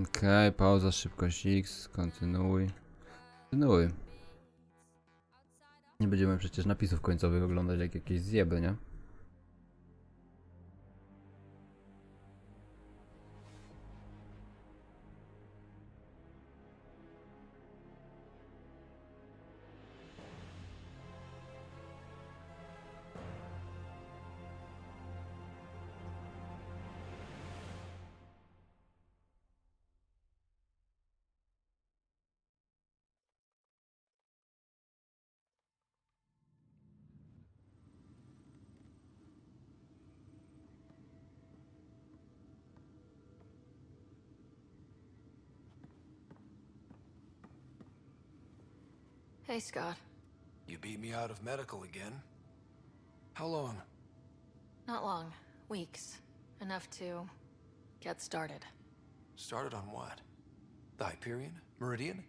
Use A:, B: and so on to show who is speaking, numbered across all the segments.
A: Okej, pauza, szybkość X, kontynuuj. Kontynuuj. Nie będziemy przecież napisów końcowych oglądać jak jakieś zjeby, nie?
B: Hey, Scott.
C: You beat me out of medical again? How long?
B: Not long. Weeks. Enough to get started.
C: Started on what? The Hyperion? Meridian?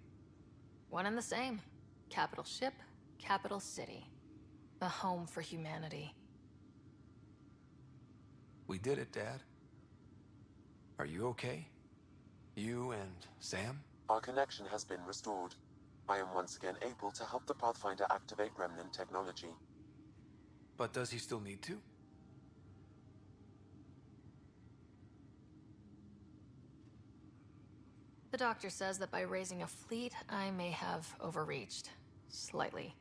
B: One and the same. Capital ship, capital city. A home for humanity.
C: We did it, Dad. Are you okay? You and Sam?
D: Our connection has been restored. I am once again able to help the Pathfinder activate remnant technology.
C: But does he still need to?
B: The doctor says that by raising a fleet, I may have overreached. Slightly.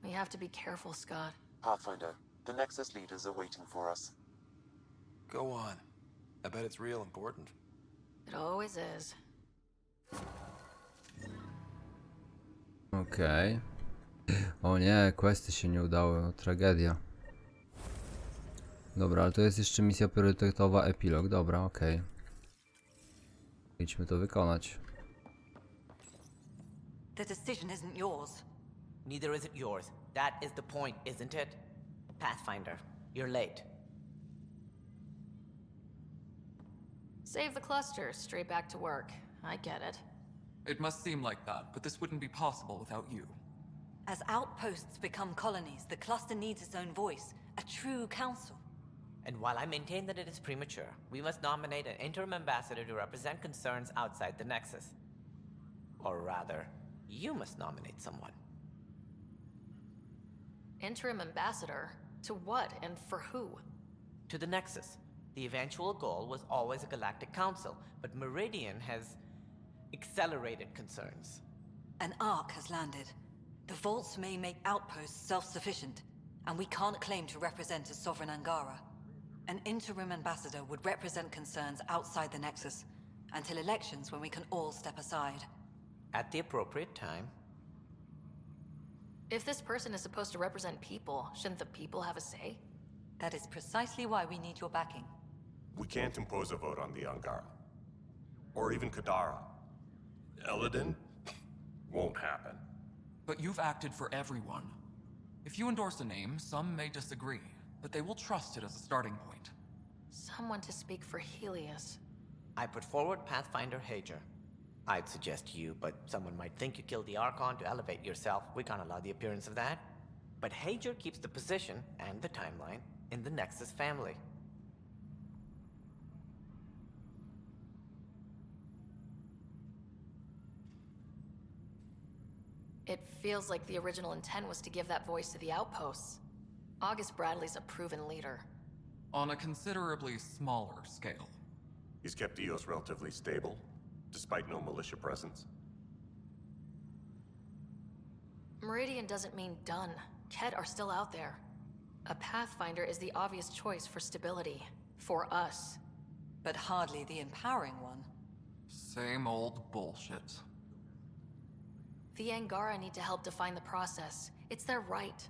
B: We have to be careful, Scott.
D: Pathfinder, the Nexus leaders are waiting for us.
C: Go on. I bet it's real important.
B: It always is.
A: Okej. O nie, questy się nie udały, tragedia. Dobra, ale to jest jeszcze misja priorytetowa, epilog, dobra, okej. Idźmy to wykonać.
E: The decision isn't yours.
F: Neither is it yours. That is the point, isn't it? Pathfinder, you're late.
B: Save the cluster, straight back to work. I get it.
G: It must seem like that, but this wouldn't be possible without you.
E: As outposts become colonies, the cluster needs its own voice, a true council.
F: And while I maintain that it is premature, we must nominate an interim ambassador to represent concerns outside the Nexus. Or rather, you must nominate someone.
B: Interim ambassador? To what and for who?
F: To the Nexus. The eventual goal was always a galactic council, but Meridian has accelerated concerns.
E: An arc has landed. The vaults may make outposts self-sufficient, and we can't claim to represent a sovereign Angara. An interim ambassador would represent concerns outside the Nexus, until elections when we can all step aside.
F: At the appropriate time.
B: If this person is supposed to represent people, shouldn't the people have a say?
E: That is precisely why we need your backing.
H: We can't impose a vote on the Angara. Or even Kadara. Eladin? Won't happen.
G: But you've acted for everyone. If you endorse a name, some may disagree, but they will trust it as a starting point.
B: Someone to speak for Helios.
F: I put forward Pathfinder Hager. I'd suggest you, but someone might think you killed the Archon to elevate yourself. We can't allow the appearance of that. But Hager keeps the position and the timeline in the Nexus family.
B: It feels like the original intent was to give that voice to the outposts. August Bradley's a proven leader.
G: On a considerably smaller scale.
H: He's kept EOS relatively stable, despite no militia presence.
B: Meridian doesn't mean done. Ket are still out there. A Pathfinder is the obvious choice for stability. For us.
E: But hardly the empowering one.
G: Same old bullshit.
B: The Angara need to help define the process. It's their right.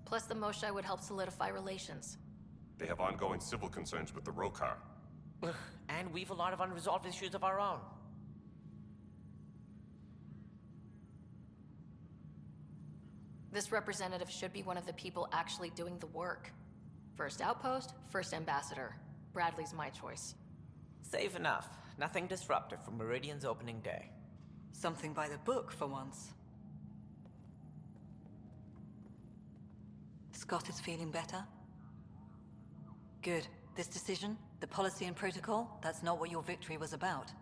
B: Plus the Moshae would help solidify relations.
H: They have ongoing civil concerns with the Rokar.
F: Ugh, and we've a lot of unresolved issues of our own.
B: This representative should be one of the people actually doing the work. First outpost, first ambassador. Bradley's my choice.
F: Safe enough. Nothing disruptive from Meridian's opening day.
E: Something by the book, for once. Scott is feeling better? Good. This decision, the policy and protocol, that's not what your victory was about.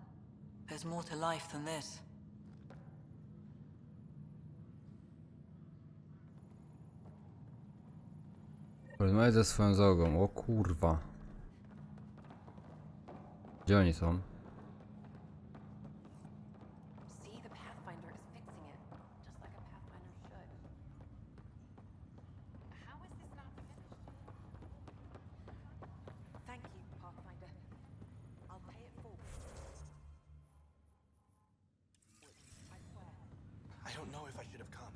E: There's more to life than this.
A: Porozmawiaj ze swoją załogą. O kurwa. Gdzie oni są?
B: See, the Pathfinder is fixing it, just like a Pathfinder should. How is this not finished?
E: Thank you, Pathfinder. I'll pay it forward.
C: I don't know if I should have come.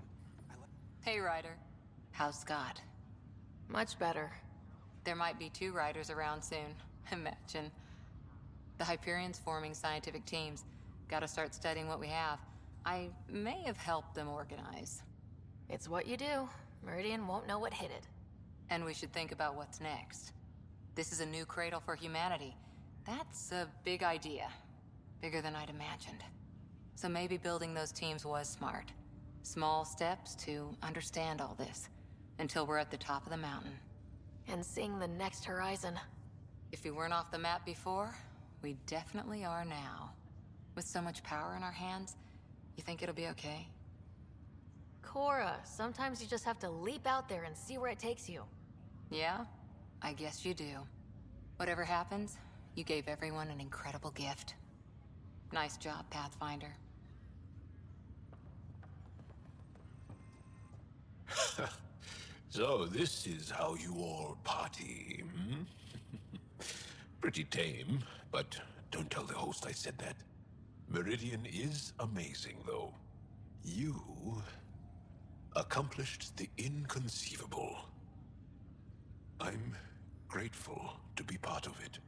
E: Hey, Ryder. How's Scott?
B: Much better.
E: There might be 2 riders around soon. Imagine. The Hyperions forming scientific teams. Gotta start studying what we have. I may have helped them organize.
B: It's what you do. Meridian won't know what hit it.
E: And we should think about what's next. This is a new cradle for humanity. That's a big idea. Bigger than I'd imagined. So maybe building those teams was smart. Small steps to understand all this. Until we're at the top of the mountain.
B: And seeing the next horizon.
E: If we weren't off the map before, we definitely are now. With so much power in our hands, you think it'll be okay?
B: Cora, sometimes you just have to leap out there and see where it takes you.
E: Yeah? I guess you do. Whatever happens, you gave everyone an incredible gift. Nice job, Pathfinder.
I: So this is how you all party, hmm? Pretty tame, but don't tell the host I said that. Meridian is amazing, though. You accomplished the inconceivable. I'm grateful to be part of it.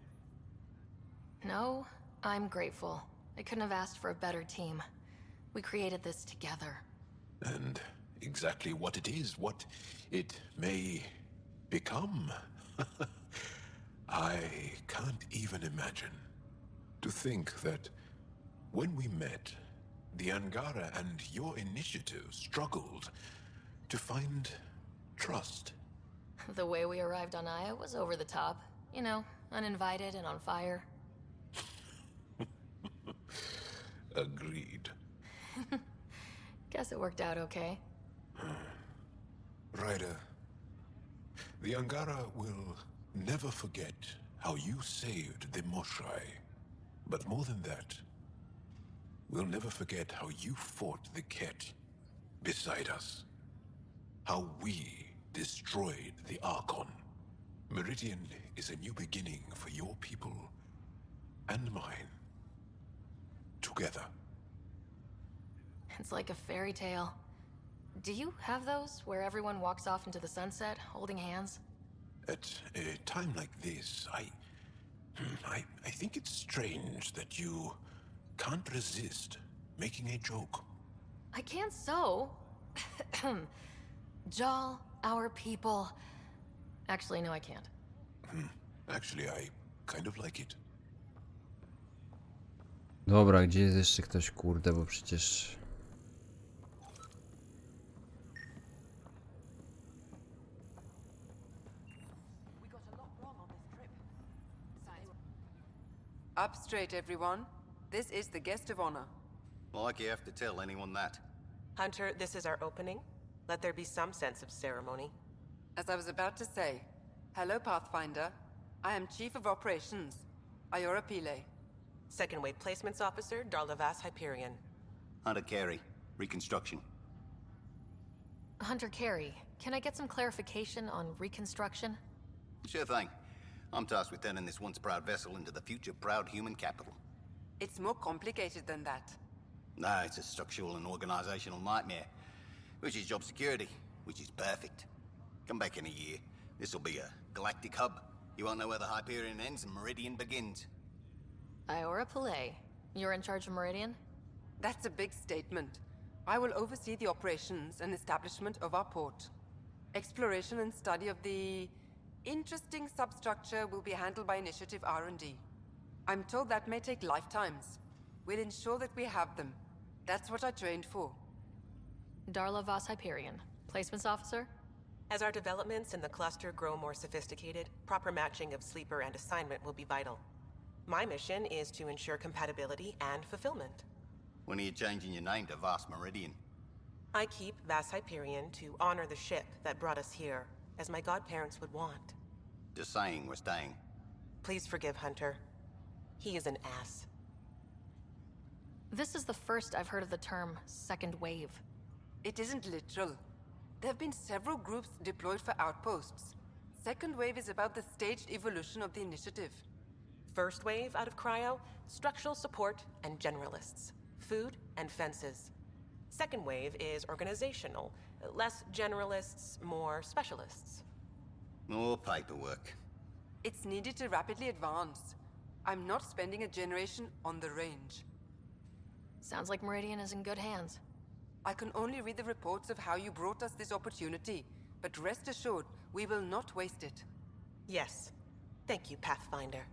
B: No, I'm grateful. I couldn't have asked for a better team. We created this together.
I: And exactly what it is, what it may become. I can't even imagine. To think that when we met, the Angara and your initiative struggled to find trust.
B: The way we arrived on Aya was over the top. You know, uninvited and on fire.
I: Agreed.
B: Guess it worked out okay.
I: Ryder, the Angara will never forget how you saved the Moshai. But more than that, we'll never forget how you fought the Ket beside us. How we destroyed the Archon. Meridian is a new beginning for your people and mine. Together.
B: It's like a fairy tale. Do you have those where everyone walks off into the sunset, holding hands?
I: At a time like this, I think it's strange that you can't resist making a joke.
B: I can't so. Jal, our people. Actually, no, I can't.
I: Actually, I kind of like it.
A: Dobra, gdzie jest jeszcze ktoś, kurde, bo przecież...
J: Up straight, everyone. This is the guest of honor.
K: Like you have to tell anyone that.
L: Hunter, this is our opening. Let there be some sense of ceremony.
J: As I was about to say, hello, Pathfinder. I am Chief of Operations, Iora Pile.
L: Second Wave Placements Officer, Darlavas Hyperion.
K: Hunter Carey, Reconstruction.
B: Hunter Carey, can I get some clarification on reconstruction?
K: Sure thing. I'm tasked with turning this once proud vessel into the future proud human capital.
J: It's more complicated than that.
K: No, it's a structural and organizational nightmare. Which is job security, which is perfect. Come back in a year. This'll be a galactic hub. You won't know where the Hyperion ends and Meridian begins.
B: Iora Pile, you're in charge of Meridian?
J: That's a big statement. I will oversee the operations and establishment of our port. Exploration and study of the interesting substructure will be handled by Initiative R&D. I'm told that may take lifetimes. We'll ensure that we have them. That's what I trained for.
B: Darla Voss Hyperion, Placements Officer?
L: As our developments in the cluster grow more sophisticated, proper matching of sleeper and assignment will be vital. My mission is to ensure compatibility and fulfillment.
K: When are you changing your name to Vast Meridian?
L: I keep Vast Hyperion to honor the ship that brought us here, as my godparents would want.
K: Just saying we're staying.
L: Please forgive Hunter. He is an ass.
B: This is the first I've heard of the term second wave.
J: It isn't literal. There have been several groups deployed for outposts. Second wave is about the staged evolution of the initiative.
L: First wave out of cryo, structural support and generalists. Food and fences. Second wave is organizational. Less generalists, more specialists.
K: More paperwork.
J: It's needed to rapidly advance. I'm not spending a generation on the range.
B: Sounds like Meridian is in good hands.
J: I can only read the reports of how you brought us this opportunity, but rest assured, we will not waste it.
L: Yes. Thank you, Pathfinder.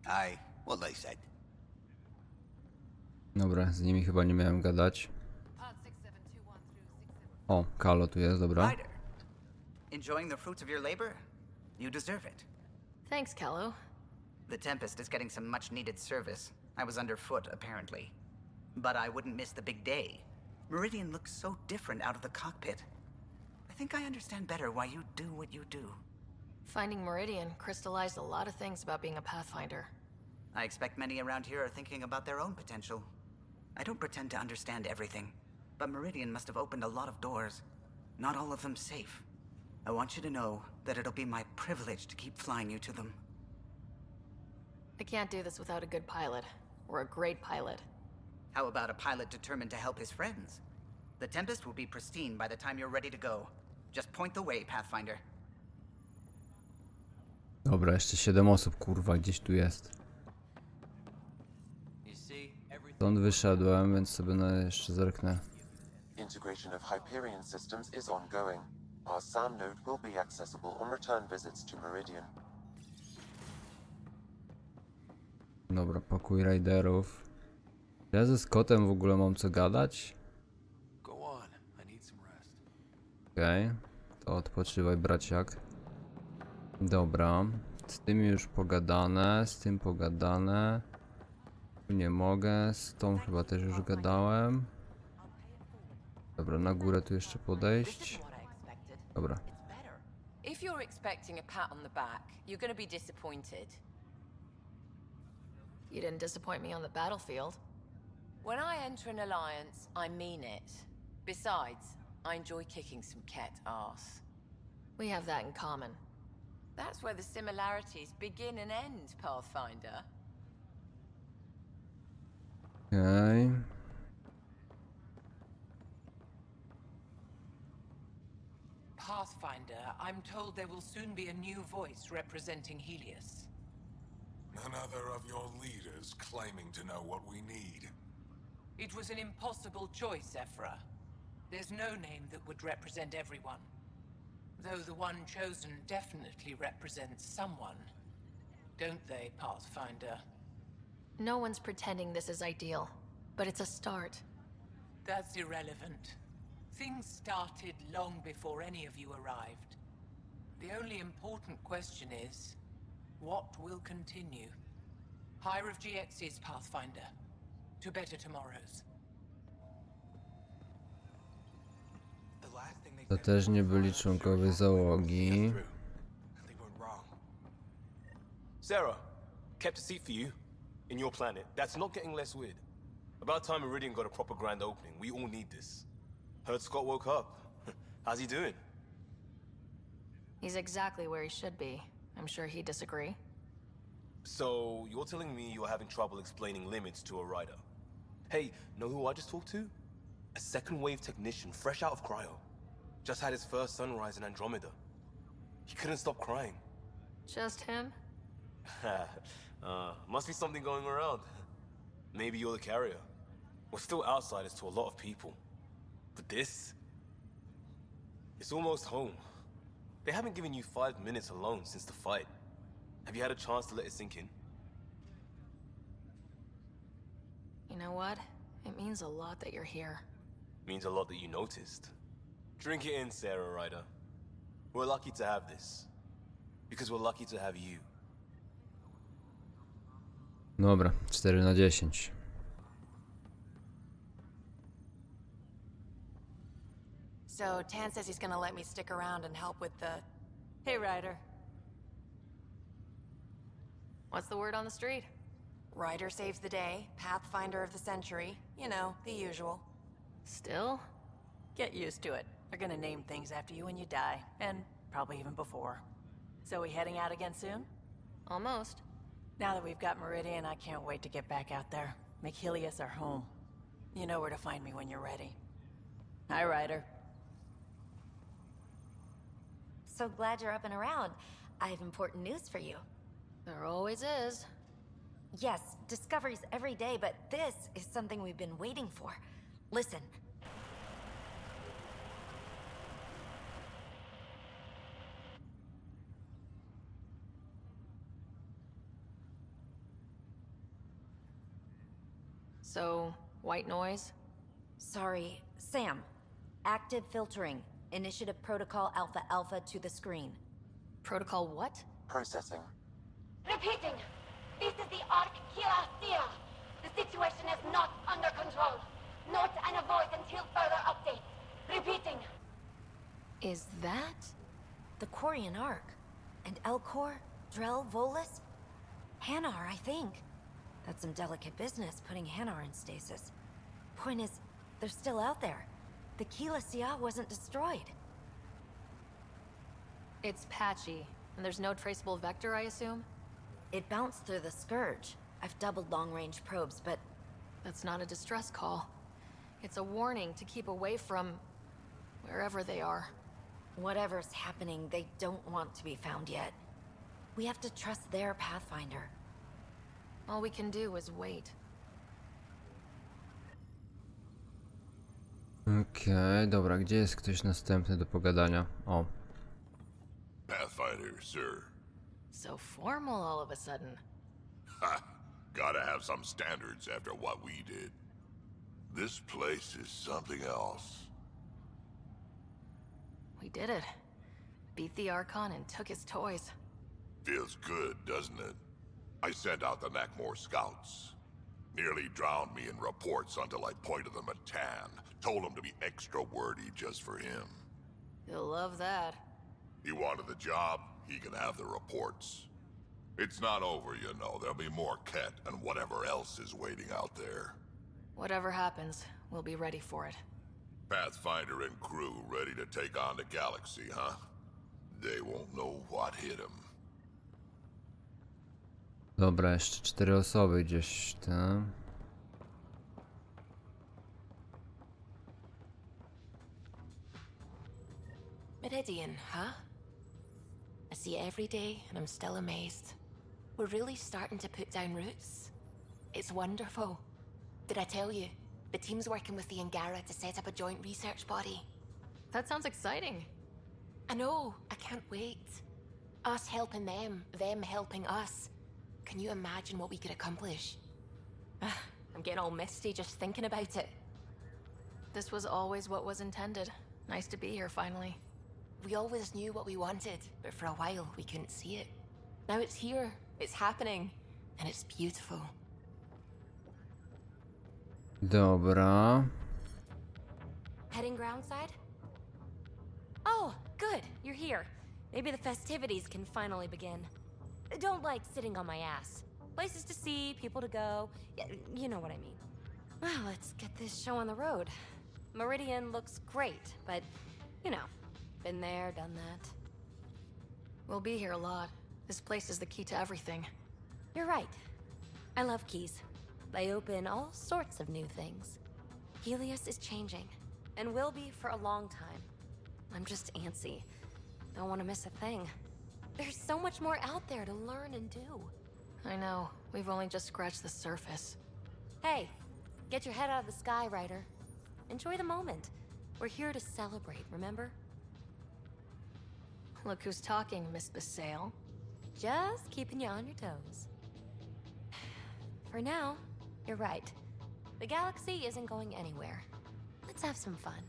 K: Aye, what they said.
A: Dobra, z nimi chyba nie miałem gadać. O, Kalo tu jest, dobra.
M: Ryder, enjoying the fruits of your labor? You deserve it.
B: Thanks, Callow.
M: The Tempest is getting some much-needed service. I was underfoot, apparently. But I wouldn't miss the big day. Meridian looks so different out of the cockpit. I think I understand better why you do what you do.
B: Finding Meridian crystallized a lot of things about being a Pathfinder.
M: I expect many around here are thinking about their own potential. I don't pretend to understand everything, but Meridian must have opened a lot of doors. Not all of them safe. I want you to know that it'll be my privilege to keep flying you to them.
B: I can't do this without a good pilot, or a great pilot.
M: How about a pilot determined to help his friends? The Tempest will be pristine by the time you're ready to go. Just point the way, Pathfinder.
A: Dobra, jeszcze 7 osób, kurwa, gdzieś tu jest. Stąd wyszedłem, więc sobie jeszcze zerknę.
D: Integration of Hyperion systems is ongoing. Our SAM node will be accessible on return visits to Meridian.
A: Dobra, pokój raiderów. Ja ze Scottem w ogóle mam co gadać? Okej, to odpoczywaj, braciak. Dobra, z tym już pogadane, z tym pogadane. Tu nie mogę, z tą chyba też już gadałem. Dobra, na górę tu jeszcze podejść. Dobra.
N: If you're expecting a pat on the back, you're going to be disappointed.
B: You didn't disappoint me on the battlefield.
N: When I enter an alliance, I mean it. Besides, I enjoy kicking some cat ass.
B: We have that in common.
N: That's where the similarities begin and end, Pathfinder.
A: Okej.
O: Pathfinder, I'm told there will soon be a new voice representing Helios.
I: None other of your leaders claiming to know what we need.
O: It was an impossible choice, Ephra. There's no name that would represent everyone. Though the one chosen definitely represents someone. Don't they, Pathfinder?
B: No one's pretending this is ideal, but it's a start.
O: That's irrelevant. Things started long before any of you arrived. The only important question is, what will continue? Higher of GX's, Pathfinder. To better tomorrows.
A: To też nie byli członkowie załogi.
P: Sarah, kept a seat for you. In your planet, that's not getting less weird. About time Meridian got a proper grand opening. We all need this. Heard Scott woke up. How's he doing?
B: He's exactly where he should be. I'm sure he'd disagree.
P: So, you're telling me you're having trouble explaining limits to a rider? Hey, know who I just talked to? A second wave technician, fresh out of cryo. Just had his first sunrise in Andromeda. He couldn't stop crying.
B: Just him?
P: Must be something going around. Maybe you're the carrier. We're still outsiders to a lot of people. But this? It's almost home. They haven't given you 5 minutes alone since the fight. Have you had a chance to let it sink in?
B: You know what? It means a lot that you're here.
P: Means a lot that you noticed. Drink it in, Sarah Ryder. We're lucky to have this. Because we're lucky to have you.
A: Dobra, 4 na 10.
B: So, Tan says he's gonna let me stick around and help with the... Hey, Ryder. What's the word on the street? Ryder saves the day, Pathfinder of the century. You know, the usual. Still? Get used to it. They're gonna name things after you when you die, and probably even before. So we heading out again soon? Almost. Now that we've got Meridian, I can't wait to get back out there. Make Helios our home. You know where to find me when you're ready. Hi, Ryder.
Q: So glad you're up and around. I have important news for you.
B: There always is.
Q: Yes, discoveries every day, but this is something we've been waiting for. Listen.
B: So, white noise?
Q: Sorry, Sam. Active filtering. Initiative Protocol Alpha Alpha to the screen.
B: Protocol what?
D: Processing.
R: Repeating. This is the Ark Kira Sierra. The situation is not under control. Note and avoid until further update. Repeating.
B: Is that?
Q: The Quarian Ark. And Elcor, Drell, Volus? Hanar, I think. That's some delicate business, putting Hanar in stasis. Point is, they're still out there. The Keela Sia wasn't destroyed.
B: It's patchy, and there's no traceable vector, I assume?
Q: It bounced through the Scourge. I've doubled long-range probes, but...
B: That's not a distress call. It's a warning to keep away from... wherever they are.
Q: Whatever's happening, they don't want to be found yet. We have to trust their Pathfinder.
B: All we can do is wait.
A: Okej, dobra, gdzie jest ktoś następny do pogadania? O.
S: Pathfinder, sir.
B: So formal all of a sudden.
S: Ha! Gotta have some standards after what we did. This place is something else.
B: We did it. Beat the Archon and took his toys.
S: Feels good, doesn't it? I sent out the Nakmor scouts. Nearly drowned me in reports until I pointed them at Tan. Told him to be extra wordy just for him.
B: He'll love that.
S: He wanted the job, he can have the reports. It's not over, you know. There'll be more Ket and whatever else is waiting out there.
B: Whatever happens, we'll be ready for it.
S: Pathfinder and crew ready to take on the galaxy, huh? They won't know what hit them.
A: Dobra, jeszcze 4 osoby gdzieś tam.
T: Meridian, huh? I see it every day, and I'm still amazed. We're really starting to put down roots. It's wonderful. Did I tell you? The team's working with the Angara to set up a joint research body.
B: That sounds exciting.
T: I know, I can't wait. Us helping them helping us. Can you imagine what we could accomplish? I'm getting all misty just thinking about it.
B: This was always what was intended. Nice to be here finally.
T: We always knew what we wanted, but for a while we couldn't see it. Now it's here, it's happening, and it's beautiful.
A: Dobra.
Q: Heading groundside? Oh, good, you're here. Maybe the festivities can finally begin. Don't like sitting on my ass. Places to see, people to go. You know what I mean. Well, let's get this show on the road. Meridian looks great, but, you know, been there, done that.
B: We'll be here a lot. This place is the key to everything.
Q: You're right. I love keys. They open all sorts of new things. Helios is changing, and will be for a long time. I'm just antsy. Don't want to miss a thing. There's so much more out there to learn and do.
B: I know. We've only just scratched the surface.
Q: Hey, get your head out of the sky, Ryder. Enjoy the moment. We're here to celebrate, remember?
B: Look who's talking, Miss Basale.
Q: Just keeping you on your toes. For now, you're right. The galaxy isn't going anywhere. Let's have some fun.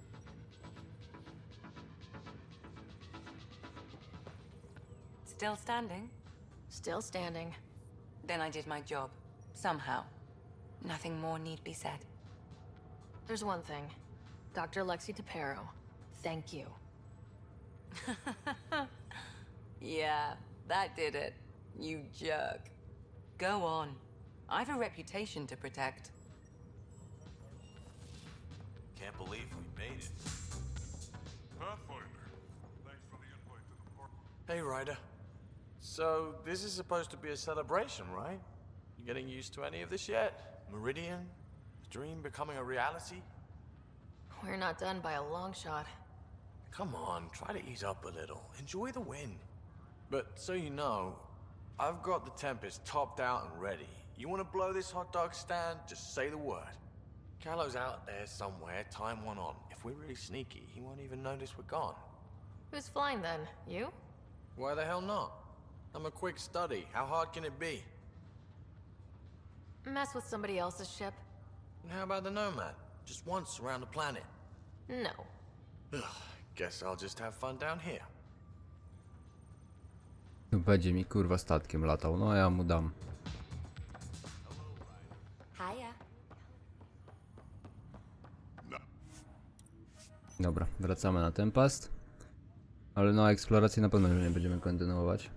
E: Still standing?
B: Still standing.
E: Then I did my job.
B: Somehow. Nothing more need be said.
N: There's one thing. Dr. Lexi Tapero, thank you.
B: Yeah, that did it. You jerk. Go on. I've a reputation to protect.
U: Can't believe we made it.
V: Hey, Ryder. So, this is supposed to be a celebration, right? You getting used to any of this yet? Meridian? The dream becoming a reality?
N: We're not done by a long shot.
V: Come on, try to ease up a little. Enjoy the win. But so you know, I've got the Tempest topped out and ready. You want to blow this hot dog stand? Just say the word. Callow's out there somewhere, time one on. If we're really sneaky, he won't even notice we're gone.
N: Who's flying then? You?
V: Why the hell not? I'm a quick study. How hard can it be?
N: Mess with somebody else's ship?
V: And how about the Nomad? Just once around the planet.
N: No.
V: Ugh, guess I'll just have fun down here.
A: Będzie mi kurwa statkiem latał, no ja mu dam.
Q: Hiya.
A: Dobra, wracamy na Tempest. Ale no, eksplorację na pewno już nie będziemy kontynuować.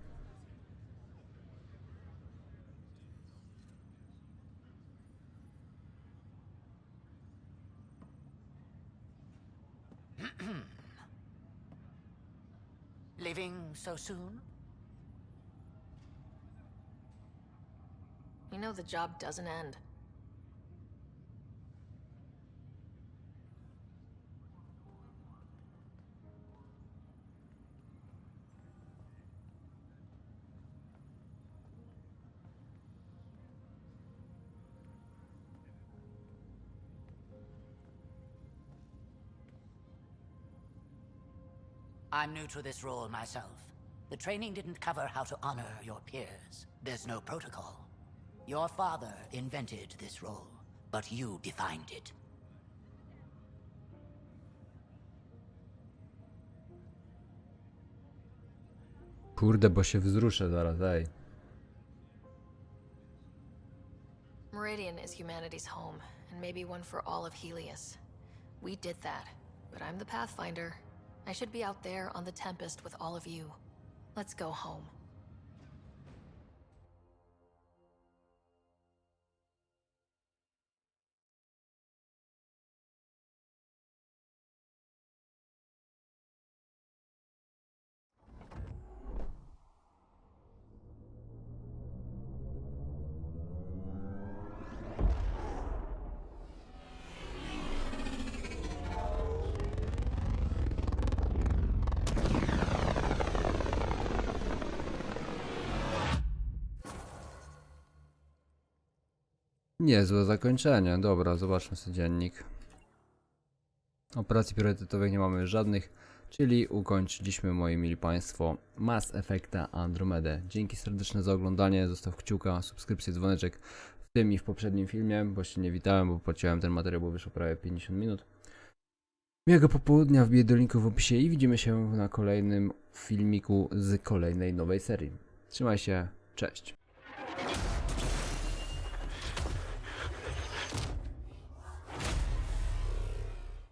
W: Leaving so soon?
N: You know the job doesn't end.
W: I'm new to this role myself. The training didn't cover how to honor your peers. There's no protocol. Your father invented this role, but you defined it.
A: Kurde, bo się wzruszę zaraz, ej.
N: Meridian is humanity's home, and maybe one for all of Helios. We did that, but I'm the Pathfinder. I should be out there on the Tempest with all of you. Let's go home.
A: Niezłe zakończenie. Dobra, zobaczmy sobie dziennik. Operacji priorytetowych nie mamy żadnych, czyli ukończyliśmy, moi mili państwo, Mass Effecta Andromedę. Dzięki serdeczne za oglądanie, zostaw kciuka, subskrypcję, dzwoneczek w tym i w poprzednim filmie, bo się nie witałem, bo pociąłem ten materiał, bo wyszło prawie 50 minut. Miłego popołudnia, wbiję do linku w opisie i widzimy się na kolejnym filmiku z kolejnej nowej serii. Trzymaj się, cześć.